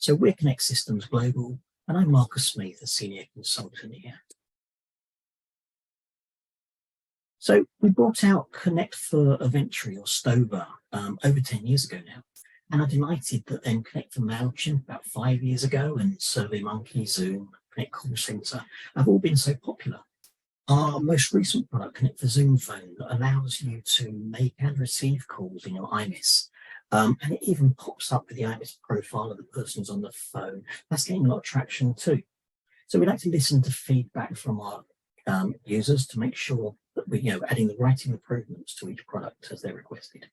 So we're Connect Systems Global, and I'm Marcus Smith, a senior consultant here. So we brought out Connect for Eventuary or Stover over 10 years ago now. And I'm delighted that then Connect for Mailchimp about 5 years ago and SurveyMonkey, Zoom, Connect Call Center have all been so popular. Our most recent product, Connect for Zoom Phone, that allows you to make and receive calls in your IMIS. And it even pops up with the IMIS profile of the person who's on the phone. That's getting a lot of traction too. So we'd like to listen to feedback from our users to make sure that we're adding the right improvements to each product as they're requested.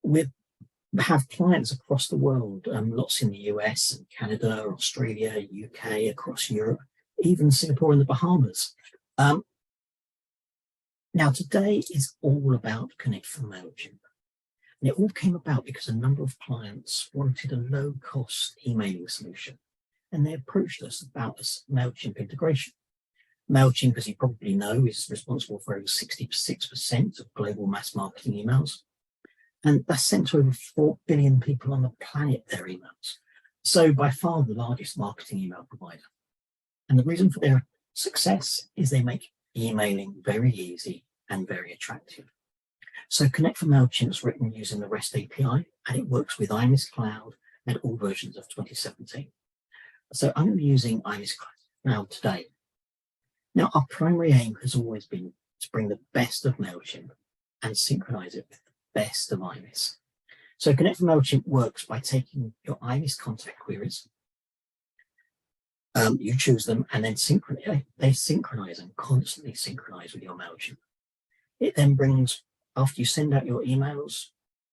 We have clients across the world, lots in the US and Canada, Australia, UK, across Europe, even Singapore and the Bahamas. Now today is all about Connect for Mailchimp. And it all came about because a number of clients wanted a low-cost emailing solution, and they approached us about this Mailchimp integration. Mailchimp, as you probably know, is responsible for over 66% of global mass marketing emails. And that's sent to over 4 billion people on the planet their emails. So by far the largest marketing email provider. And the reason for their success is they make emailing very easy and very attractive. So Connect for Mailchimp is written using the REST API, and it works with IMIS Cloud and all versions of 2017. So I'm going to be using IMIS Cloud today. Now, our primary aim has always been to bring the best of Mailchimp and synchronize it with the best of IMIS. So Connect for Mailchimp works by taking your IMIS contact queries, you choose them, and then they synchronize and constantly synchronize with your Mailchimp. It then brings, after you send out your emails,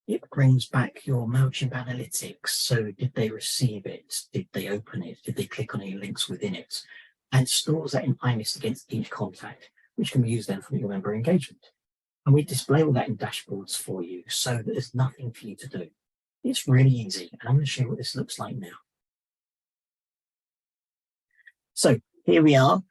it brings back your Mailchimp analytics. So did they receive it? Did they open it? Did they click on any links within it? And stores that in IMIS against each contact, which can be used then for your member engagement. And we display all that in dashboards for you so that there's nothing for you to do. It's really easy. And I'm going to show you what this looks like now. So here we are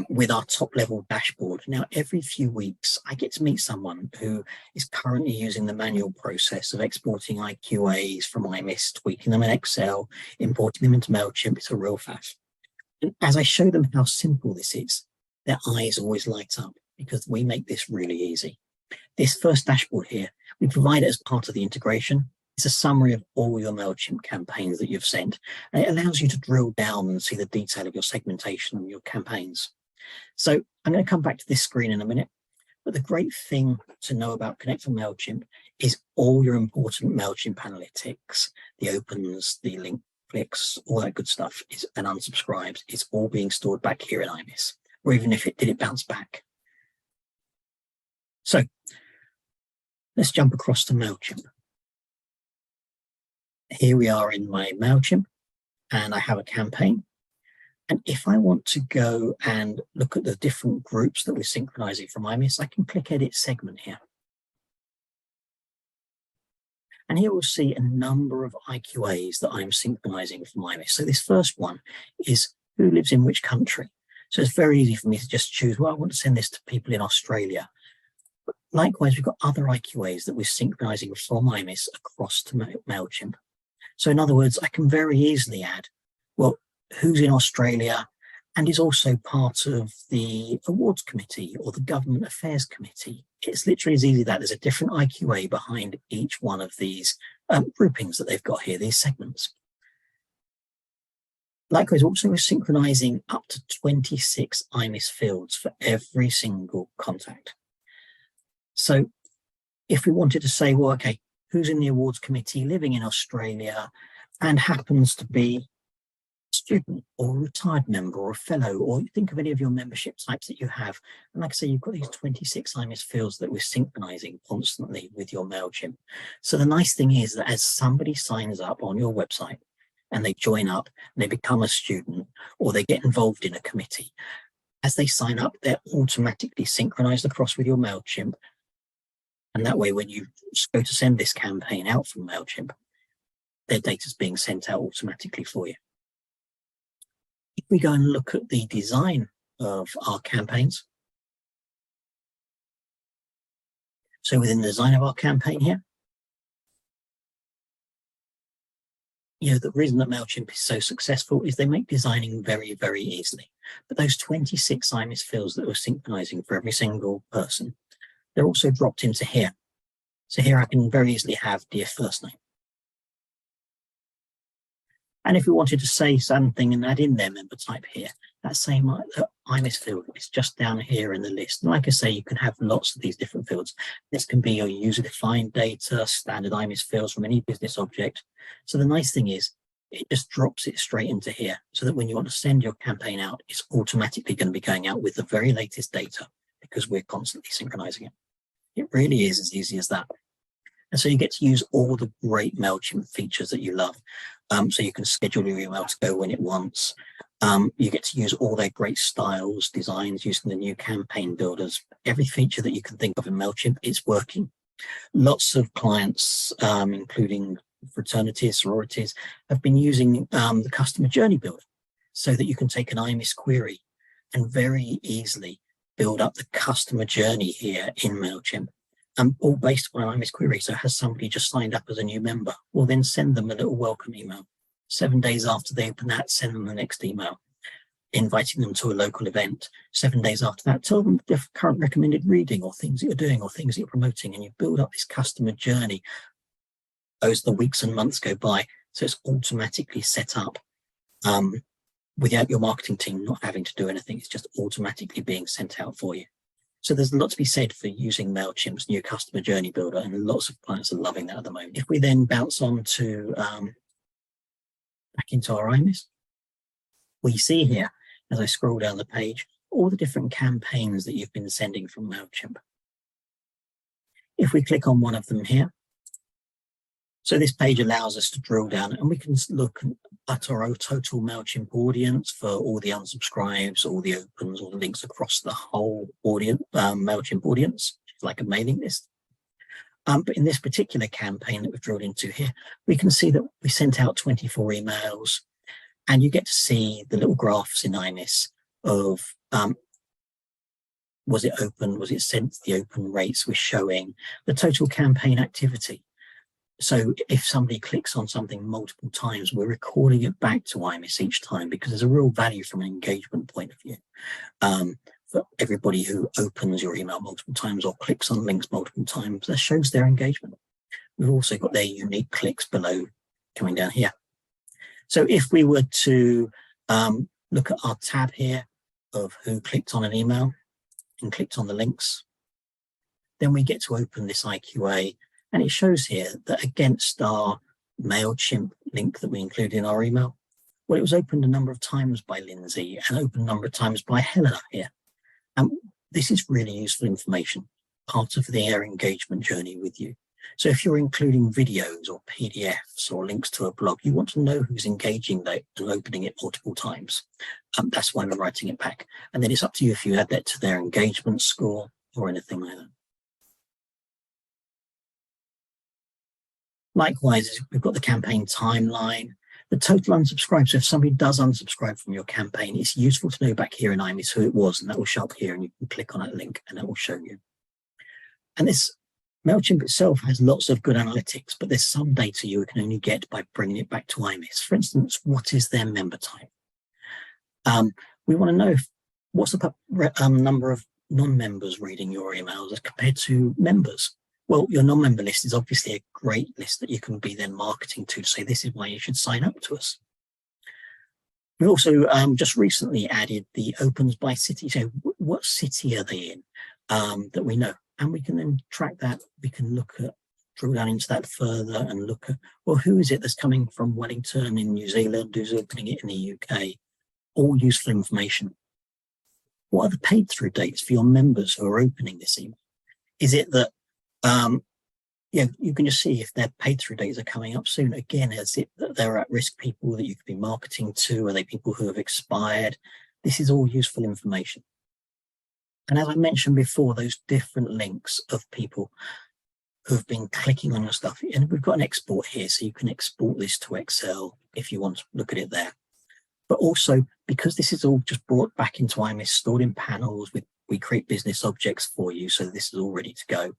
with our top level dashboard. Now, every few weeks, I get to meet someone who is currently using the manual process of exporting IQAs from IMIS, tweaking them in Excel, importing them into Mailchimp. It's a real faff. And as I show them how simple this is, their eyes always light up because we make this really easy. This first dashboard here, we provide it as part of the integration. It's a summary of all your Mailchimp campaigns that you've sent, and it allows you to drill down and see the detail of your segmentation and your campaigns. So I'm going to come back to this screen in a minute, but the great thing to know about Connect for Mailchimp is all your important Mailchimp analytics, the opens, the link clicks, all that good stuff and unsubscribes. It's all being stored back here in IMIS, or even if it did, it bounce back. So let's jump across to Mailchimp. Here we are in my Mailchimp, and I have a campaign. And if I want to go and look at the different groups that we're synchronizing from IMIS, I can click Edit Segment here. And here we'll see a number of IQAs that I'm synchronizing from IMIS. So this first one is who lives in which country. So it's very easy for me to just choose, well, I want to send this to people in Australia. But likewise, we've got other IQAs that we're synchronizing from IMIS across to Mailchimp. So in other words, I can very easily add, well, who's in Australia and is also part of the awards committee or the government affairs committee. It's literally as easy as that. There's a different IQA behind each one of these groupings that they've got here, these segments. Likewise, also we're synchronizing up to 26 IMIS fields for every single contact. So if we wanted to say, well, okay, who's in the awards committee living in Australia and happens to be student or a retired member or a fellow, or you think of any of your membership types that you have. And like I say, you've got these 26 IMIS fields that we're synchronizing constantly with your Mailchimp. So the nice thing is that as somebody signs up on your website and they join up and they become a student or they get involved in a committee, as they sign up, they're automatically synchronized across with your Mailchimp. And that way, when you go to send this campaign out from Mailchimp, their data is being sent out automatically for you. If we go and look at the design of our campaigns, so within the design of our campaign here, The reason that Mailchimp is so successful is they make designing very, very easily. But those 26 IMIS fields that we're synchronizing for every single person, they're also dropped into here. So here I can very easily have dear first name. And if we wanted to say something and add in their member type here, that same IMIS field is just down here in the list. And like I say, you can have lots of these different fields. This can be your user-defined data, standard IMIS fields from any business object. So the nice thing is, it just drops it straight into here so that when you want to send your campaign out, it's automatically going to be going out with the very latest data because we're constantly synchronizing it. It really is as easy as that. And so you get to use all the great Mailchimp features that you love. So you can schedule your email to go when it wants. You get to use all their great styles, designs, using the new campaign builders. Every feature that you can think of in Mailchimp, it's working. Lots of clients, including fraternities, sororities, have been using the customer journey builder so that you can take an IMIS query and very easily build up the customer journey here in Mailchimp. All based on an IMIS query. So has somebody just signed up as a new member? We'll then send them a little welcome email. 7 days after they open that, send them the next email, inviting them to a local event. 7 days after that, tell them the current recommended reading or things that you're doing or things that you're promoting, and you build up this customer journey as the weeks and months go by. So it's automatically set up without your marketing team not having to do anything. It's just automatically being sent out for you. So there's a lot to be said for using Mailchimp's new customer journey builder, and lots of clients are loving that at the moment. If we then bounce on to back into our IMIS, we see here, as I scroll down the page, all the different campaigns that you've been sending from Mailchimp. If we click on one of them here, so this page allows us to drill down and we can look at our total Mailchimp audience for all the unsubscribes, all the opens, all the links across the whole audience, Mailchimp audience, which is like a mailing list. But in this particular campaign that we've drilled into here, we can see that we sent out 24 emails, and you get to see the little graphs in IMIS of was it open, was it sent, the open rates we're showing, the total campaign activity. So if somebody clicks on something multiple times, we're recording it back to IMIS each time because there's a real value from an engagement point of view. For everybody who opens your email multiple times or clicks on links multiple times, that shows their engagement. We've also got their unique clicks below coming down here. So if we were to look at our tab here of who clicked on an email and clicked on the links, then we get to open this IQA. And it shows here that against our Mailchimp link that we include in our email, well, it was opened a number of times by Lindsay and opened a number of times by Helena here. And this is really useful information, part of their engagement journey with you. So if you're including videos or PDFs or links to a blog, you want to know who's engaging that and opening it multiple times. That's why we're writing it back. And then it's up to you if you add that to their engagement score or anything like that. Likewise, we've got the campaign timeline, the total unsubscribed. So if somebody does unsubscribe from your campaign, it's useful to know back here in IMIS who it was, and that will show up here, and you can click on that link and that will show you. And this Mailchimp itself has lots of good analytics, but there's some data you can only get by bringing it back to IMIS. For instance, what is their member type? We want to know what's the number of non-members reading your emails as compared to members. Well, your non-member list is obviously a great list that you can be then marketing to say, this is why you should sign up to us. We also just recently added the opens by city. So what city are they in that we know? And we can then track that. We can look at, drill down into that further and look at, well, who is it that's coming from Wellington in New Zealand, who's opening it in the UK? All useful information. What are the paid through dates for your members who are opening this email? Is it that you can just see if their paid through dates are coming up soon. Again, is it that they're at risk people that you could be marketing to? Are they people who have expired? This is all useful information. And as I mentioned before, those different links of people who've been clicking on your stuff, and we've got an export here, so you can export this to Excel if you want to look at it there. But also, because this is all just brought back into IMIS, stored in panels, we create business objects for you, so this is all ready to go.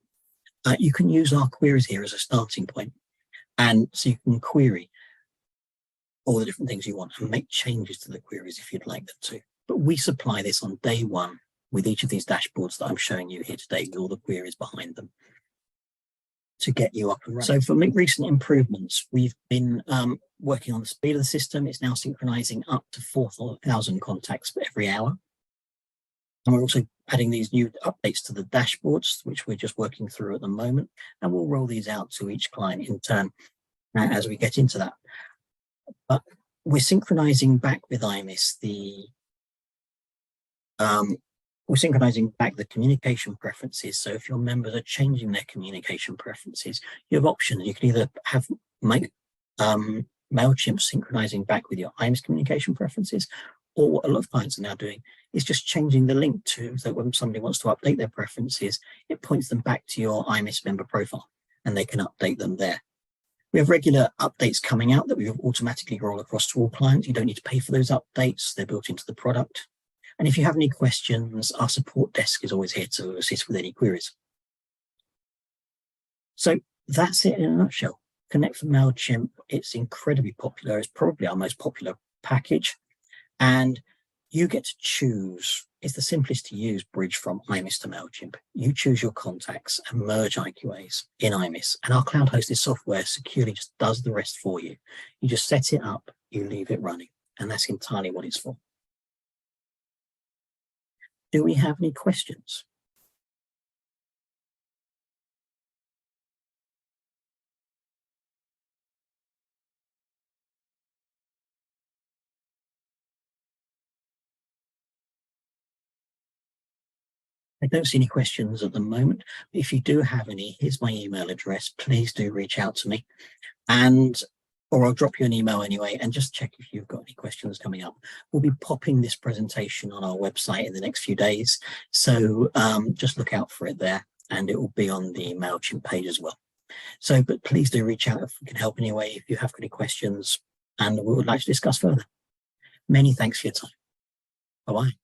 You can use our queries here as a starting point. And so you can query all the different things you want and make changes to the queries if you'd like them to. But we supply this on day one with each of these dashboards that I'm showing you here today, with all the queries behind them to get you up and running. So for recent improvements, we've been working on the speed of the system. It's now synchronizing up to 4,000 contacts every hour. And we're also adding these new updates to the dashboards, which we're just working through at the moment. And we'll roll these out to each client in turn as we get into that. But we're synchronizing back with IMIS we're synchronizing back the communication preferences. So if your members are changing their communication preferences, you have options. You can either have Mailchimp synchronizing back with your IMIS communication preferences, or what a lot of clients are now doing is just changing the link to, so when somebody wants to update their preferences, it points them back to your IMIS member profile and they can update them there. We have regular updates coming out that we automatically roll across to all clients. You don't need to pay for those updates. They're built into the product. And if you have any questions, our support desk is always here to assist with any queries. So that's it in a nutshell. Connect for Mailchimp, it's incredibly popular. It's probably our most popular package. And you get to choose. It's the simplest to use bridge from IMIS to Mailchimp. You choose your contacts and merge IQAs in IMIS. And our cloud hosted software securely just does the rest for you. You just set it up, you leave it running. And that's entirely what it's for. Do we have any questions? I don't see any questions at the moment. If you do have any, here's my email address. Please do reach out to me, or I'll drop you an email anyway, and just check if you've got any questions coming up. We'll be popping this presentation on our website in the next few days. So just look out for it there, and it will be on the Mailchimp page as well. So, but please do reach out if we can help anyway, if you have any questions, and we would like to discuss further. Many thanks for your time. Bye-bye.